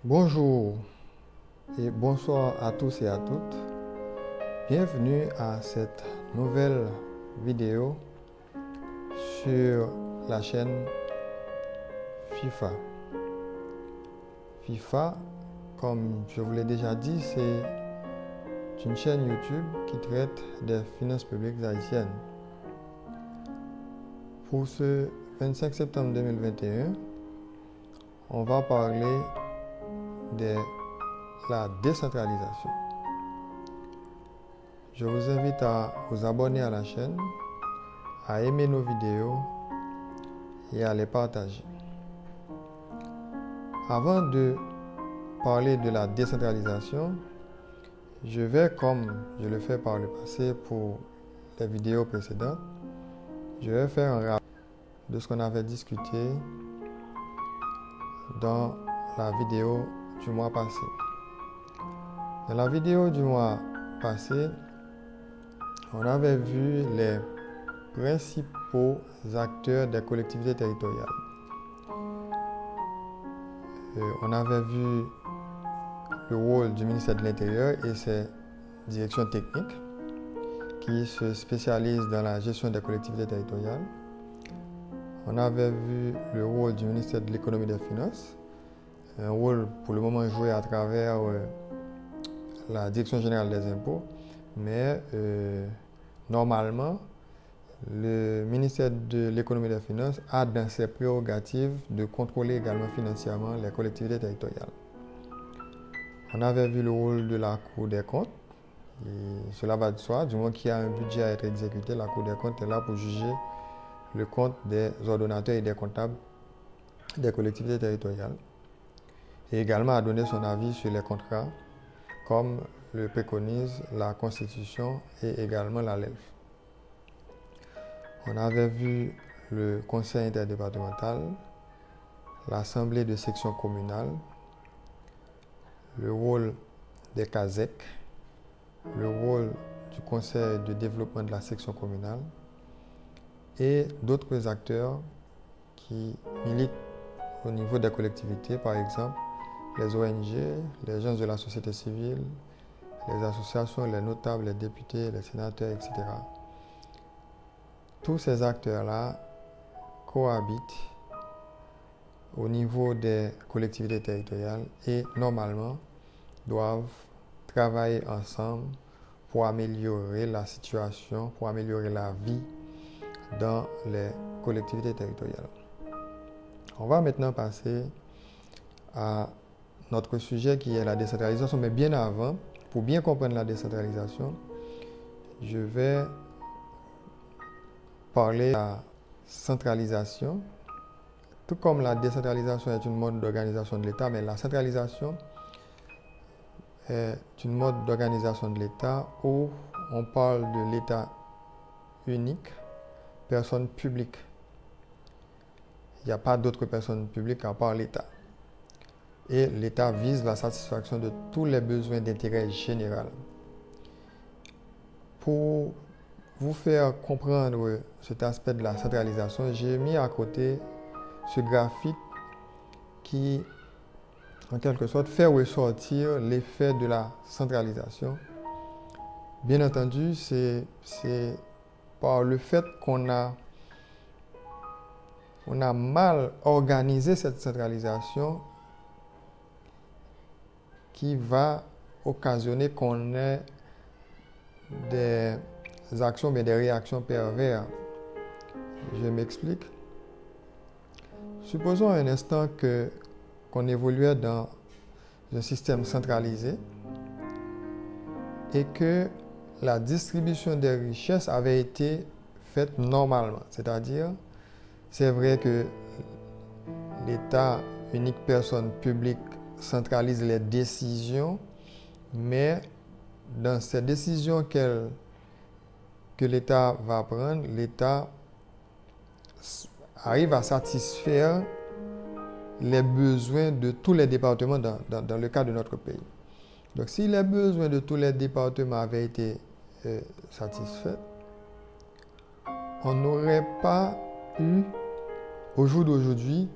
Bonjour et bonsoir à tous et à toutes. Bienvenue à cette nouvelle vidéo sur la chaîne FIFA. FIFA, comme je vous l'ai déjà dit, c'est une chaîne YouTube qui traite des finances publiques haïtiennes. Pour ce 25 septembre 2021, on va parler de la décentralisation. Je vous invite à vous abonner à la chaîne, à aimer nos vidéos et à les partager. Avant de parler de la décentralisation, je vais, comme je le fais par le passé pour les vidéos précédentes, je vais faire un rappel de ce qu'on avait discuté dans la vidéo du mois passé. Dans la vidéo du mois passé, on avait vu les principaux acteurs des collectivités territoriales. On avait vu le rôle du ministère de l'Intérieur et ses directions techniques qui se spécialisent dans la gestion des collectivités territoriales. On avait vu le rôle du ministère de l'Économie et des Finances, un rôle pour le moment joué à travers la Direction générale des impôts, mais normalement, le ministère de l'Économie et des Finances a dans ses prérogatives de contrôler également financièrement les collectivités territoriales. On avait vu le rôle de la Cour des comptes, et cela va de soi, du moment qu'il y a un budget à être exécuté, la Cour des comptes est là pour juger le compte des ordonnateurs et des comptables des collectivités territoriales, et également à donner son avis sur les contrats, comme le préconise la Constitution et également la LELF. On avait vu le Conseil interdépartemental, l'Assemblée de section communale, le rôle des CASEC, le rôle du Conseil de développement de la section communale et d'autres acteurs qui militent au niveau des collectivités, par exemple les ONG, les gens de la société civile, les associations, les notables, les députés, les sénateurs, etc. Tous ces acteurs-là cohabitent au niveau des collectivités territoriales et normalement doivent travailler ensemble pour améliorer la situation, pour améliorer la vie dans les collectivités territoriales. On va maintenant passer à notre sujet qui est la décentralisation, mais bien avant, pour bien comprendre la décentralisation, je vais parler de la centralisation. Tout comme la décentralisation est une mode d'organisation de l'État, mais la centralisation est une mode d'organisation de l'État où on parle de l'État unique, personne publique. Il n'y a pas d'autres personnes publiques à part l'État. Et l'État vise la satisfaction de tous les besoins d'intérêt général. Pour vous faire comprendre cet aspect de la centralisation, j'ai mis à côté ce graphique qui, en quelque sorte, fait ressortir l'effet de la centralisation. Bien entendu, c'est par le fait qu'on a mal organisé cette centralisation qui va occasionner qu'on ait des actions, mais des réactions perverses. Je m'explique. Supposons un instant qu'on évoluait dans un système centralisé et que la distribution des richesses avait été faite normalement. C'est-à-dire, c'est vrai que l'État, unique personne publique, centralise les décisions, mais dans ces décisions que l'État va prendre, l'État arrive à satisfaire les besoins de tous les départements dans le cas de notre pays. Donc, si les besoins de tous les départements avaient été satisfaits, on n'aurait pas eu, au jour d'aujourd'hui,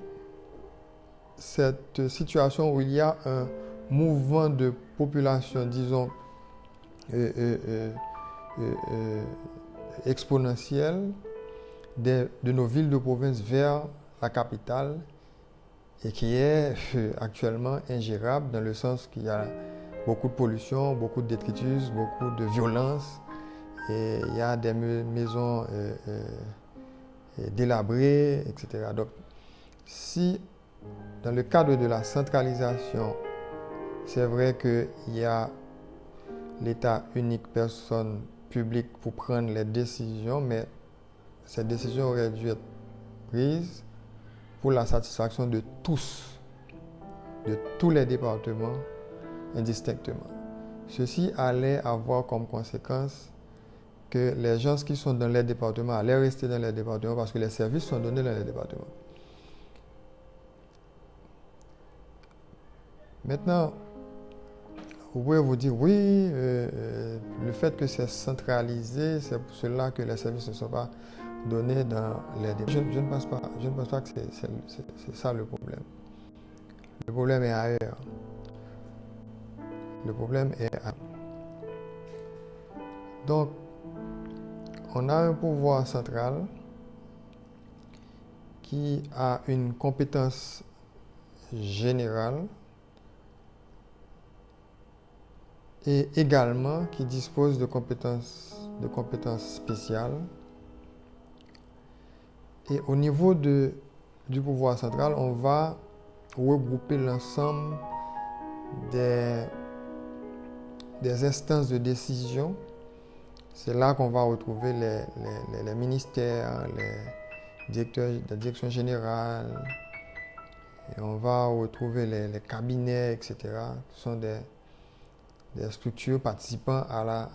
cette situation où il y a un mouvement de population, disons, exponentiel de nos villes de province vers la capitale et qui est actuellement ingérable dans le sens qu'il y a beaucoup de pollution, beaucoup de détritus, beaucoup de violence et il y a des maisons délabrées, etc. Donc, si dans le cadre de la centralisation, c'est vrai qu'il y a l'État unique, personne publique pour prendre les décisions, mais ces décisions auraient dû être prises pour la satisfaction de tous les départements indistinctement. Ceci allait avoir comme conséquence que les gens qui sont dans les départements allaient rester dans les départements parce que les services sont donnés dans les départements. Maintenant, vous pouvez vous dire, oui, le fait que c'est centralisé, c'est pour cela que les services ne sont pas donnés dans les départements. Je ne pense pas que c'est ça le problème. Le problème est ailleurs. Le problème est ailleurs. Donc, on a un pouvoir central qui a une compétence générale et également qui dispose de compétences spéciales. Et au niveau du pouvoir central, on va regrouper l'ensemble des instances de décision. C'est là qu'on va retrouver les ministères, les directions générales, et on va retrouver les cabinets, etc. Ce sont des structures participant à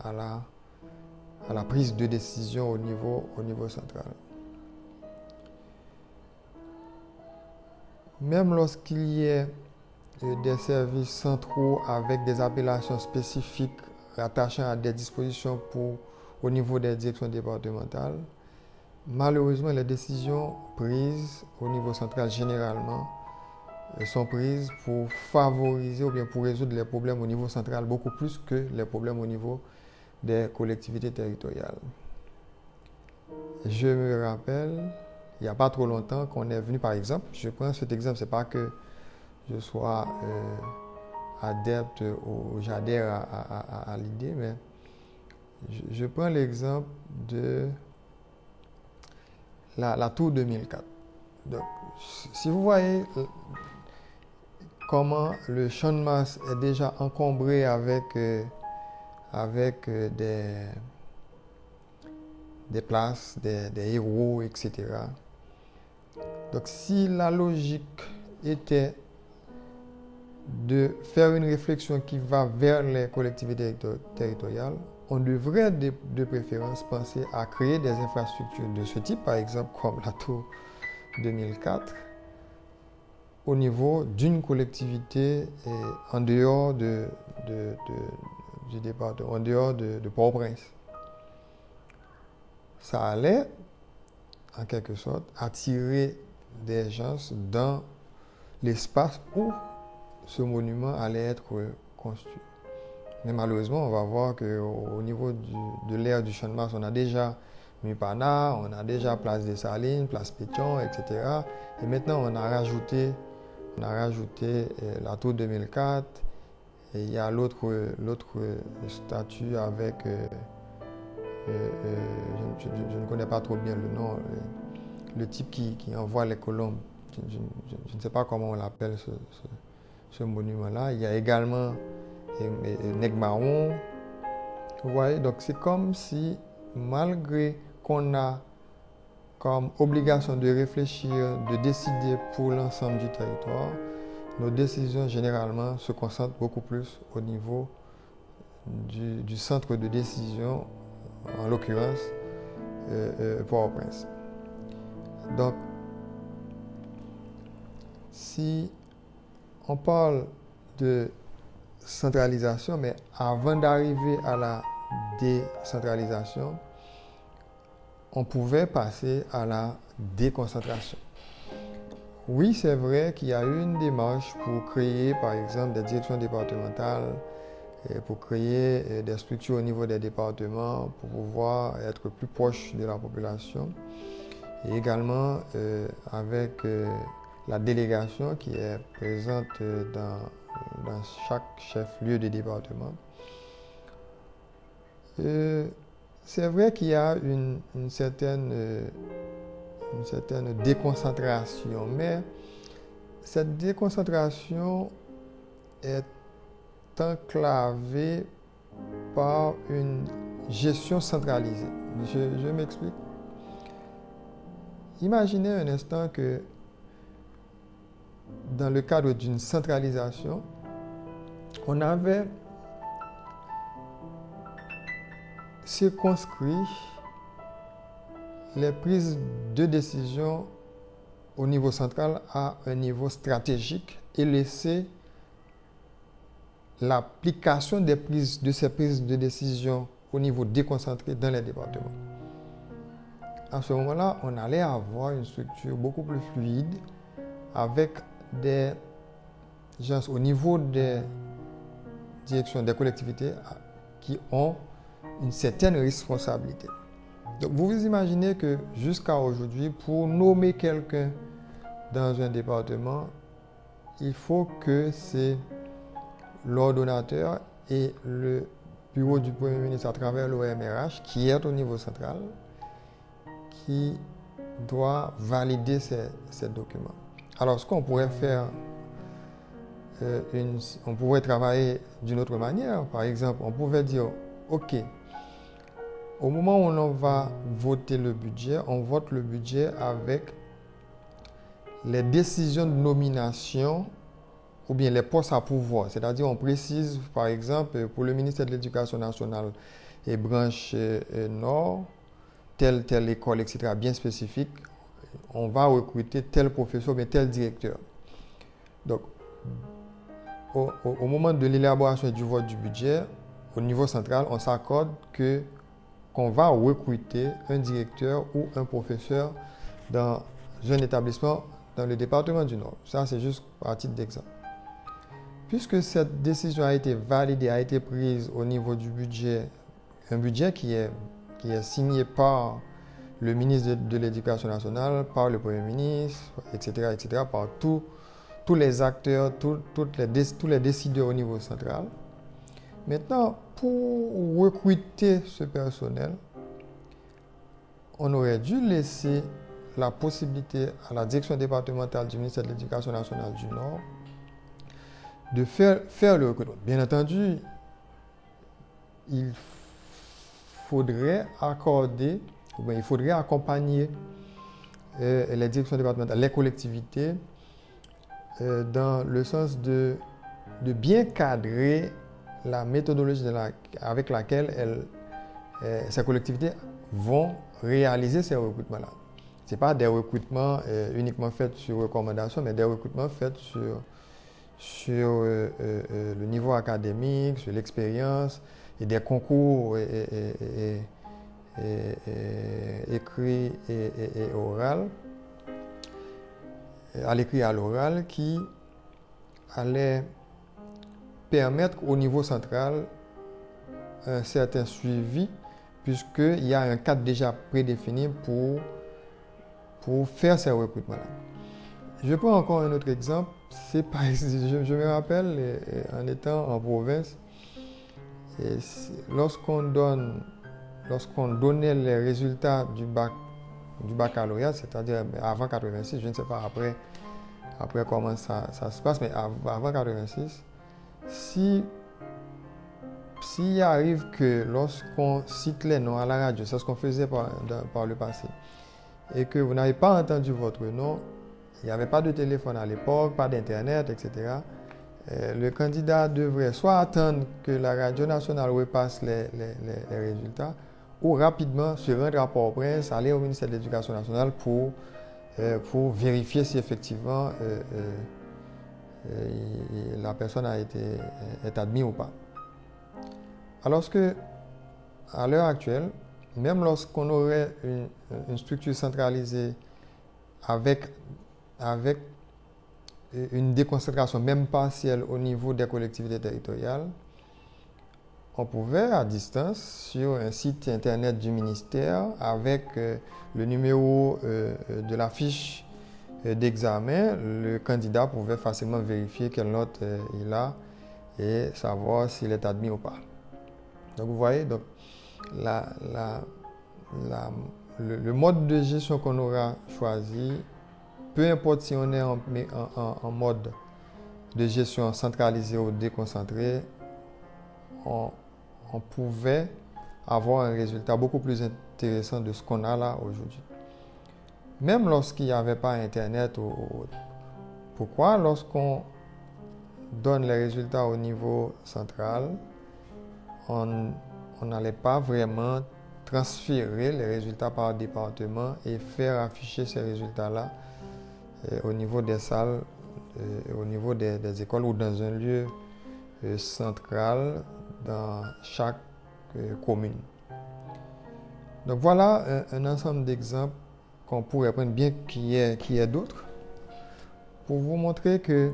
la prise de décision au niveau central. Même lorsqu'il y ait des services centraux avec des appellations spécifiques rattachant à des dispositions au niveau des directions départementales, malheureusement, les décisions prises au niveau central, généralement, sont prises pour favoriser ou bien pour résoudre les problèmes au niveau central beaucoup plus que les problèmes au niveau des collectivités territoriales. Je me rappelle, il n'y a pas trop longtemps qu'on est venu, par exemple, je prends cet exemple, c'est pas que je sois adepte ou j'adhère à l'idée, mais je prends l'exemple de la tour 2004. Donc, si vous voyez comment le Champ de Mars est déjà encombré avec des places, des héros, etc. Donc, si la logique était de faire une réflexion qui va vers les collectivités territoriales, on devrait de préférence penser à créer des infrastructures de ce type, par exemple comme la tour 2004, au niveau d'une collectivité en dehors du département, en dehors de Port-au-Prince. Ça allait, en quelque sorte, attirer des gens dans l'espace où ce monument allait être construit. Mais malheureusement, on va voir qu'au niveau de l'aire du Champ de Mars, on a déjà Mupana, on a déjà Place des Salines, Place Pétion, etc. Et maintenant, on a rajouté la tour 2004. Et il y a l'autre statue avec, je ne connais pas trop bien le nom, le type qui envoie les colombes. Je ne sais pas comment on l'appelle ce monument-là. Il y a également Negmaron. Vous voyez, donc c'est comme si, malgré qu'on a comme obligation de réfléchir, de décider pour l'ensemble du territoire, nos décisions généralement se concentrent beaucoup plus au niveau du centre de décision, en l'occurrence Port-au-Prince. Donc, si on parle de centralisation, mais avant d'arriver à la décentralisation, on pouvait passer à la déconcentration. oui, c'est vrai qu'il y a eu une démarche pour créer, par exemple, des directions départementales, et pour créer des structures au niveau des départements, pour pouvoir être plus proche de la population. Et également avec la délégation qui est présente dans chaque chef-lieu de département. C'est vrai qu'il y a une certaine déconcentration, mais cette déconcentration est enclavée par une gestion centralisée. Je m'explique. Imaginez un instant que dans le cadre d'une centralisation, on avait circonscrit les prises de décision au niveau central à un niveau stratégique et laisser l'application de ces prises de décision au niveau déconcentré dans les départements. À ce moment-là, on allait avoir une structure beaucoup plus fluide avec des gens au niveau des directions des collectivités qui ont une certaine responsabilité. Donc vous vous imaginez que jusqu'à aujourd'hui, pour nommer quelqu'un dans un département, il faut que c'est l'ordonnateur et le bureau du Premier ministre à travers l'OMRH, qui est au niveau central, qui doit valider ces documents. Alors, ce qu'on pourrait faire, on pourrait travailler d'une autre manière. Par exemple, on pouvait dire, OK, au moment où on va voter le budget, on vote le budget avec les décisions de nomination ou bien les postes à pouvoir. C'est-à-dire, on précise, par exemple, pour le ministère de l'Éducation nationale et branche Nord, telle école, etc., bien spécifique, on va recruter tel professeur, mais tel directeur. Donc, au moment de l'élaboration et du vote du budget, au niveau central, on s'accorde qu'on va recruter un directeur ou un professeur dans un établissement dans le département du Nord. Ça, c'est juste à titre d'exemple. Puisque cette décision a été validée, a été prise au niveau du budget, un budget qui est signé par le ministre de l'Éducation nationale, par le Premier ministre, etc., par tous les acteurs, tous les décideurs au niveau central. Maintenant, pour recruter ce personnel, on aurait dû laisser la possibilité à la direction départementale du ministère de l'Éducation nationale du Nord de faire le recrutement. Bien entendu, il faudrait accompagner les directions départementales, les collectivités, dans le sens de bien cadrer la méthodologie avec laquelle ces collectivités vont réaliser ces recrutements-là. Ce n'est pas des recrutements uniquement faits sur recommandation, mais des recrutements faits sur le niveau académique, sur l'expérience et des concours écrits et oral, à l'écrit et à l'oral, qui allaient permettre au niveau central un certain suivi, puisqu'il y a un cadre déjà prédéfini pour faire ces recrutements-là. Je prends encore un autre exemple. Je me rappelle, en étant en province, lorsqu'on donnait les résultats du baccalauréat, c'est-à-dire avant 86, je ne sais pas après comment ça se passe, mais avant 86, s'il arrive que lorsqu'on cite les noms à la radio, c'est ce qu'on faisait par le passé, et que vous n'avez pas entendu votre nom, il n'y avait pas de téléphone à l'époque, pas d'internet, etc. Le candidat devrait soit attendre que la radio nationale repasse les résultats, ou rapidement se rendre à Port-au-Prince, aller au ministère de l'Éducation nationale pour vérifier si effectivement la personne est admise ou pas. Alors que, à l'heure actuelle, même lorsqu'on aurait une structure centralisée avec une déconcentration, même partielle, au niveau des collectivités territoriales, on pouvait, à distance, sur un site internet du ministère, avec le numéro de la fiche d'examen, le candidat pouvait facilement vérifier quelle note il a et savoir s'il est admis ou pas. Donc vous voyez, donc, le mode de gestion qu'on aura choisi, peu importe si on est en mode de gestion centralisée ou déconcentrée, on pouvait avoir un résultat beaucoup plus intéressant de ce qu'on a là aujourd'hui. Même lorsqu'il n'y avait pas Internet ou autre. Pourquoi? Lorsqu'on donne les résultats au niveau central, on n'allait pas vraiment transférer les résultats par département et faire afficher ces résultats-là au niveau des salles, au niveau des écoles ou dans un lieu central dans chaque commune. Donc voilà un ensemble d'exemples qu'on pourrait prendre, bien qu'il y ait d'autres, pour vous montrer que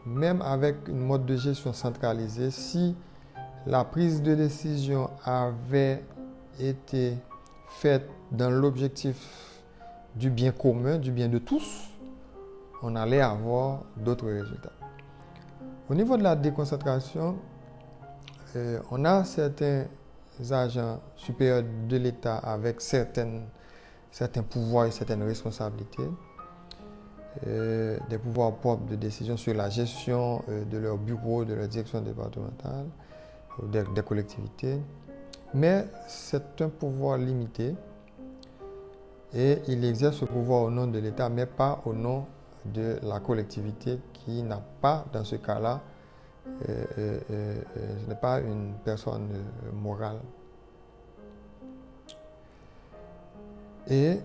même avec une mode de gestion centralisée, si la prise de décision avait été faite dans l'objectif du bien commun, du bien de tous, on allait avoir d'autres résultats. Au niveau de la déconcentration, on a certains agents supérieurs de l'État avec certains pouvoirs et certaines responsabilités, des pouvoirs propres de décision sur la gestion de leur bureau, de leur direction départementale, des collectivités. Mais c'est un pouvoir limité et il exerce ce pouvoir au nom de l'État, mais pas au nom de la collectivité qui n'a pas, dans ce cas-là, ce n'est pas une personne morale. Et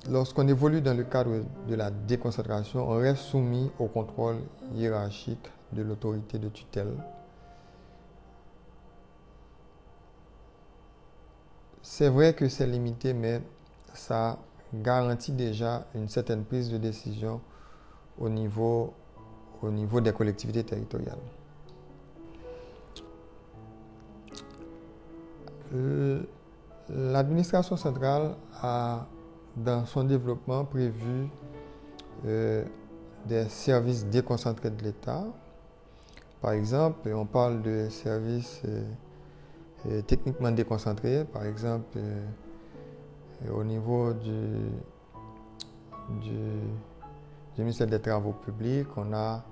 lorsqu'on évolue dans le cadre de la déconcentration, on reste soumis au contrôle hiérarchique de l'autorité de tutelle. C'est vrai que c'est limité, mais ça garantit déjà une certaine prise de décision au niveau des collectivités territoriales. L'administration centrale a, dans son développement, prévu des services déconcentrés de l'État. Par exemple, on parle de services techniquement déconcentrés, par exemple au niveau du ministère des Travaux publics, on a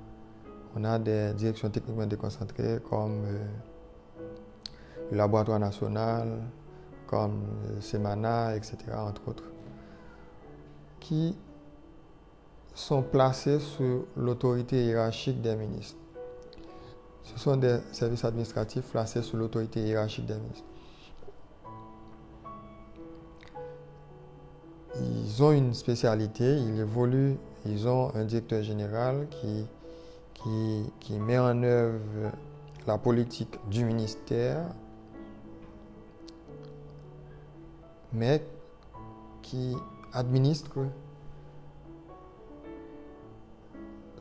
des directions techniquement déconcentrées comme le Laboratoire national, comme Semana, etc., entre autres, qui sont placés sous l'autorité hiérarchique des ministres. Ce sont des services administratifs placés sous l'autorité hiérarchique des ministres. Ils ont une spécialité, ils évoluent, ils ont un directeur général qui met en œuvre la politique du ministère, mais qui administre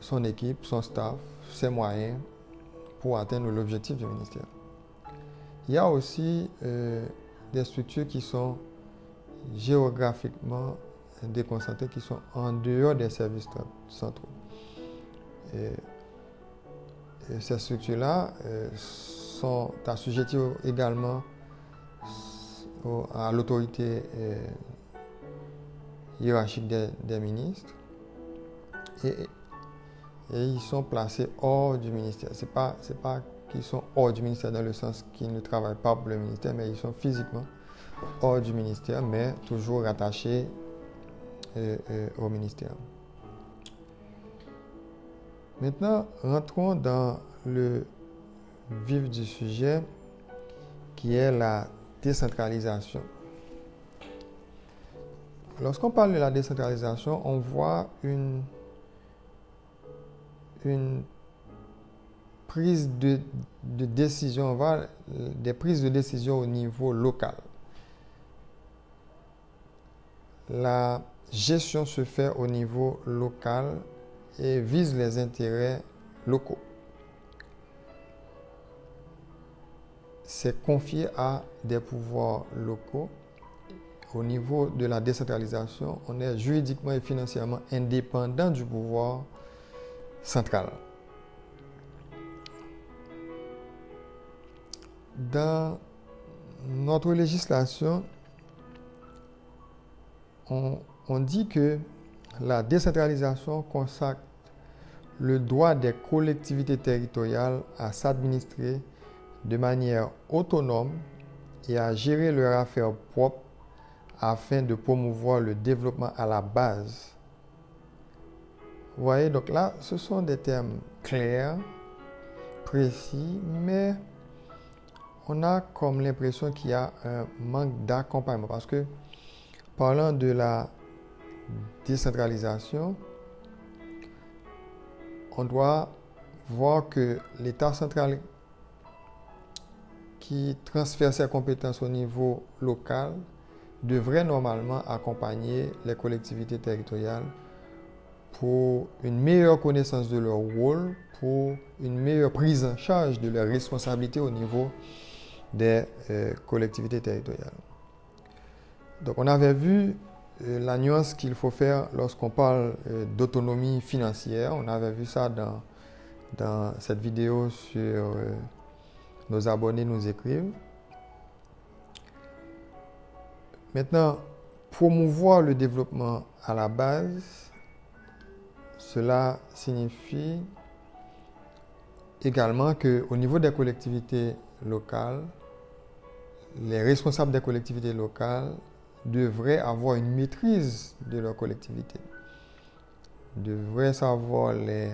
son équipe, son staff, ses moyens pour atteindre l'objectif du ministère. Il y a aussi des structures qui sont géographiquement déconcentrées, qui sont en dehors des services centraux. Et ces structures-là sont assujetties également à l'autorité hiérarchique des ministres et ils sont placés hors du ministère. C'est pas qu'ils sont hors du ministère dans le sens qu'ils ne travaillent pas pour le ministère, mais ils sont physiquement hors du ministère, mais toujours rattachés au ministère. Maintenant, rentrons dans le vif du sujet, qui est la décentralisation. Lorsqu'on parle de la décentralisation, on voit une prise de décision, on voit des prises de décision au niveau local. La gestion se fait au niveau local et vise les intérêts locaux. C'est confié à des pouvoirs locaux. Au niveau de la décentralisation, on est juridiquement et financièrement indépendant du pouvoir central. Dans notre législation, on dit que la décentralisation consacre le droit des collectivités territoriales à s'administrer de manière autonome et à gérer leurs affaires propres afin de promouvoir le développement à la base. Vous voyez, donc là, ce sont des termes clairs, précis, mais on a comme l'impression qu'il y a un manque d'accompagnement parce que parlant de la décentralisation, on doit voir que l'État central qui transfère ses compétences au niveau local devrait normalement accompagner les collectivités territoriales pour une meilleure connaissance de leur rôle, pour une meilleure prise en charge de leurs responsabilités au niveau des collectivités territoriales. Donc on avait vu la nuance qu'il faut faire lorsqu'on parle d'autonomie financière. On avait vu ça dans cette vidéo sur nos abonnés nous écrivent. Maintenant, promouvoir le développement à la base, cela signifie également qu'au niveau des collectivités locales, les responsables des collectivités locales devraient avoir une maîtrise de leur collectivité, devraient savoir les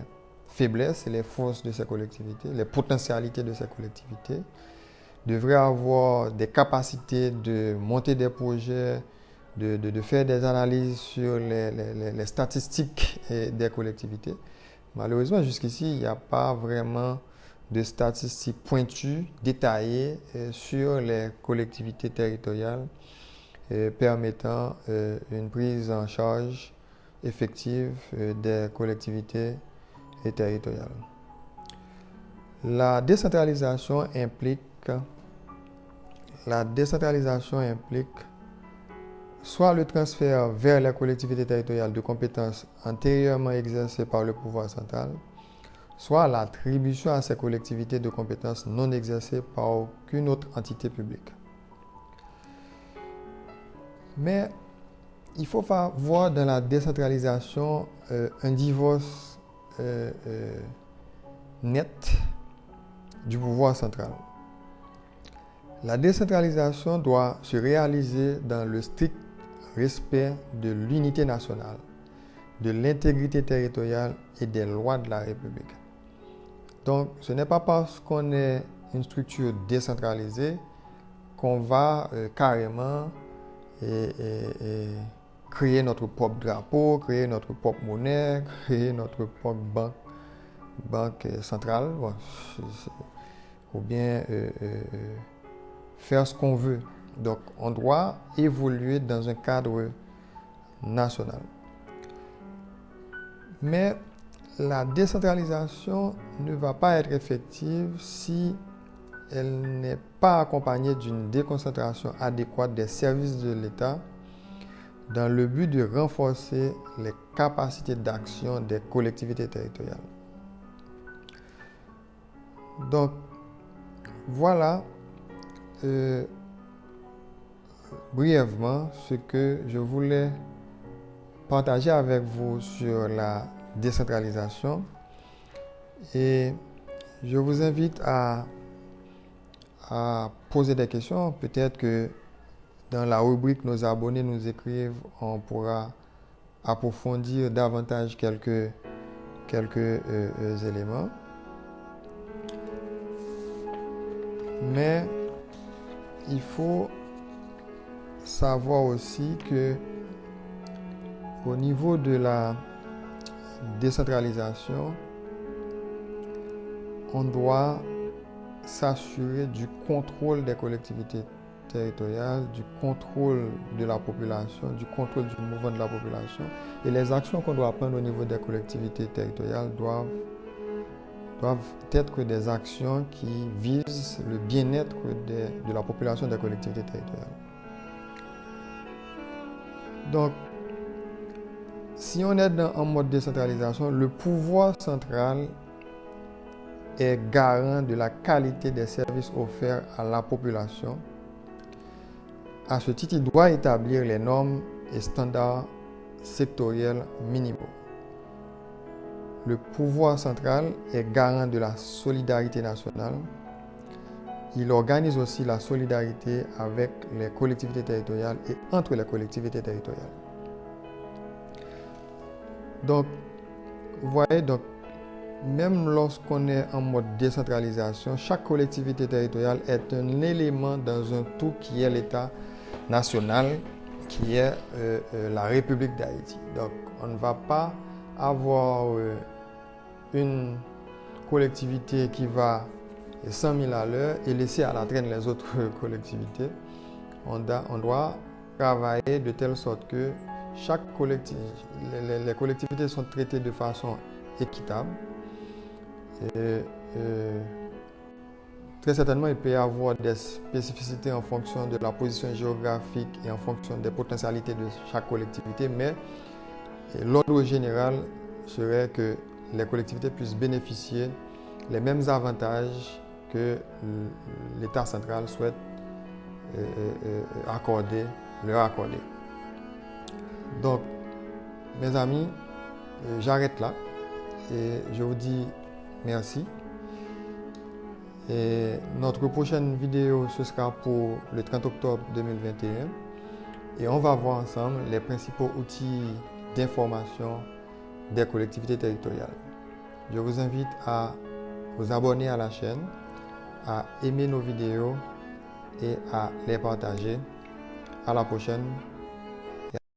faiblesses et les forces de ces collectivités, les potentialités de ces collectivités, devraient avoir des capacités de monter des projets, de faire des analyses sur les statistiques des collectivités. Malheureusement, jusqu'ici, il n'y a pas vraiment de statistiques pointues, détaillées sur les collectivités territoriales permettant une prise en charge effective des collectivités territoriales. La décentralisation implique soit le transfert vers les collectivités territoriales de compétences antérieurement exercées par le pouvoir central, soit l'attribution à ces collectivités de compétences non exercées par aucune autre entité publique. Mais il faut voir dans la décentralisation un divorce net du pouvoir central. La décentralisation doit se réaliser dans le strict respect de l'unité nationale, de l'intégrité territoriale et des lois de la République. Donc, ce n'est pas parce qu'on est une structure décentralisée qu'on va carrément créer notre propre drapeau, créer notre propre monnaie, créer notre propre banque centrale, ou bien faire ce qu'on veut. Donc, on doit évoluer dans un cadre national. Mais la décentralisation ne va pas être effective si elle n'est pas accompagnée d'une déconcentration adéquate des services de l'État dans le but de renforcer les capacités d'action des collectivités territoriales. Donc, voilà brièvement ce que je voulais partager avec vous sur la décentralisation et je vous invite à poser des questions. Peut-être que dans la rubrique Nos abonnés nous écrivent, on pourra approfondir davantage quelques éléments. Mais il faut savoir aussi que au niveau de la décentralisation, on doit s'assurer du contrôle des collectivités territoriale, du contrôle de la population, du contrôle du mouvement de la population. Et les actions qu'on doit prendre au niveau des collectivités territoriales doivent être des actions qui visent le bien-être de la population des collectivités territoriales. Donc, si on est en mode décentralisation, le pouvoir central est garant de la qualité des services offerts à la population. À ce titre, il doit établir les normes et standards sectoriels minimaux. Le pouvoir central est garant de la solidarité nationale. Il organise aussi la solidarité avec les collectivités territoriales et entre les collectivités territoriales. Donc, vous voyez, donc, même lorsqu'on est en mode décentralisation, chaque collectivité territoriale est un élément dans un tout qui est l'État national, qui est la République d'Haïti. Donc, on ne va pas avoir une collectivité qui va 100 000 à l'heure et laisser à la traîne les autres collectivités. On doit travailler de telle sorte que les collectivités sont traitées de façon équitable. Très certainement, il peut y avoir des spécificités en fonction de la position géographique et en fonction des potentialités de chaque collectivité, mais l'ordre général serait que les collectivités puissent bénéficier les mêmes avantages que l'État central souhaite leur accorder. Donc, mes amis, j'arrête là et je vous dis merci. Et notre prochaine vidéo, ce sera pour le 30 octobre 2021 et on va voir ensemble les principaux outils d'information des collectivités territoriales. Je vous invite à vous abonner à la chaîne, à aimer nos vidéos et à les partager. À la prochaine.